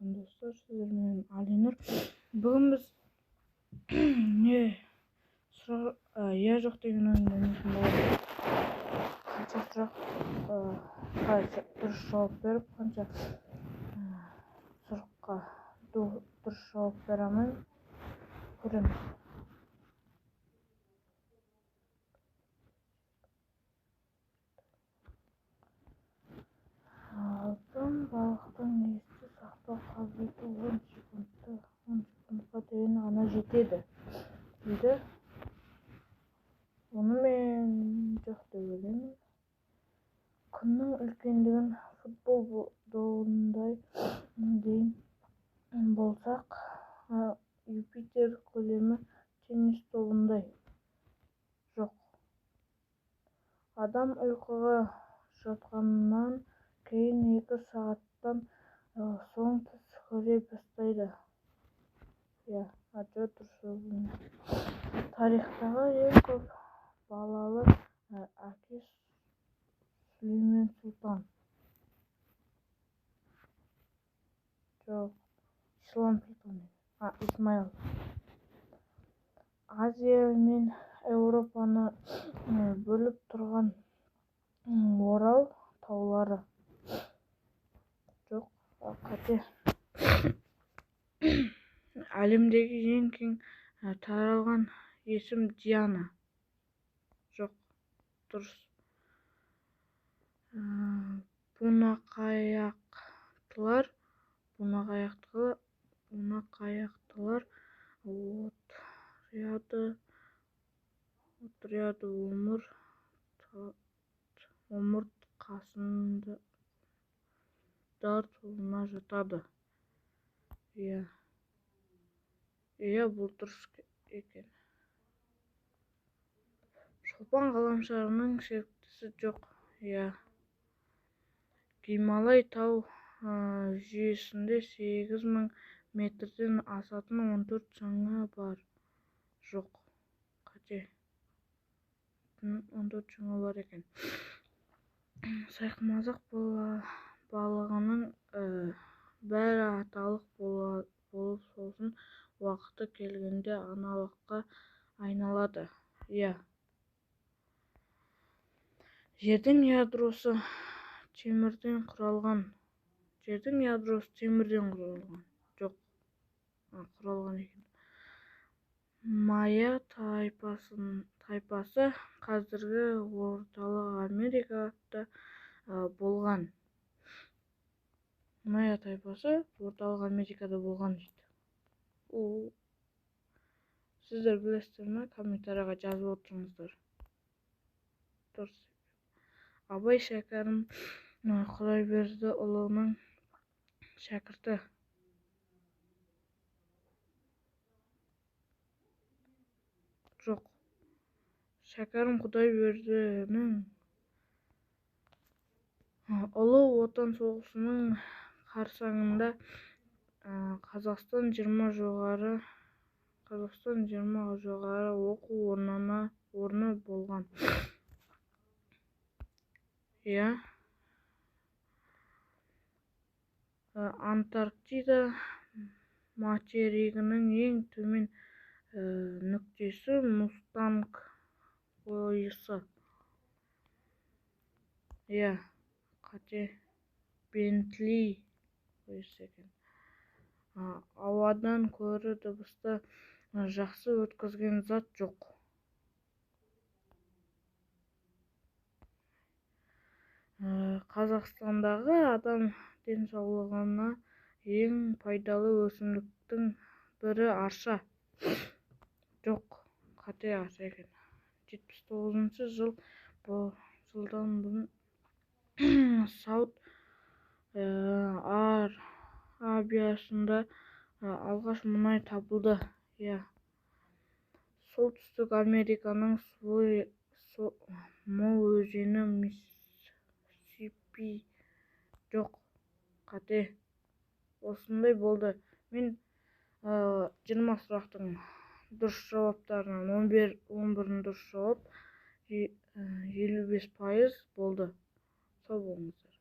саламатсыздарбы достор, сіздер менен Алинур. Бүгін біз я жоқ деген ойындамыз. Қанша сұраққа дұрыс жауап беріп, қанша сұраққа дұрыс жауап бере алмаймын. Көреміз. Алтын балықтың есте сақтау қабілеті 10 секундқа дейін ғана жетеді дейді. Оны мен жоқ деп ойлаймын. Күннің үлкендігін футбол добындай дейін болсақ, Юпитер көлемі теннис добындай. Жоқ. Адам ұйқыға жатқаннан кейін 2 сағаттан соң түс көре бастайды. Тарихтағы ең көп балалы әке Сүлеймен Сұлтан. Жоқ, Исмаил. Азия мен Еуропаны бөліп тұрған Орал таулары. Жоқ, қате. Әлемдегі ең кең таралған есім Диана. Жоқ, дұрыс. Бунақаяқтылар отряды омыртқасындар тобына жатады. Бұл дұрыс екен. Шолпан ғаламшарының серіктесі жоқ. Гималай тау жүйесінде 8000 метрден асатын 14 шыңы бар. Жоқ, қате. 14 шыңы бар екен. Сайқымазақ балығының бәрі аталық болып, сосын уақыты келгенде аналыққа айналады. Жердің ядросы темірден құралған. Жоқ, құралған екен. Майя тайпасы қазіргі орталық Америкада болған. Майя тайпасы орталық Америкада болған дейді. Сіздер білесіздер ме? Комментарияға жазып отырыңыздар. Дұрыс. Абай Шәкәрім Құдайбердіұлының шәкірті. Жоқ. Шәкәрім Құдайбердінің Ұлы Отан соғысының қарсаңында Қазақстан 20 жоғары оқу орны болған. Антарктида материгінің ең төмен нүктесі Мустанг қойысы. Қате. Бентли қойысы екен. Ауадан көрі дыбысты жақсы өткізген зат жоқ. Қазақстандағы адам денсаулығына ең пайдалы өсімдіктің бірі арша. Жоқ, қате, арша екен. 79 жылдан бұрын Сауд Арабиясында алғаш мұнай табылды. Солтүстік Американың мол өзені Миссисипи. Жоқ, қате. Осындай болды. Мен 20 сұрақтың дұрыс жауаптарынан 11-ін дұрыс жауап, 55% болды. Сау болыңыздар.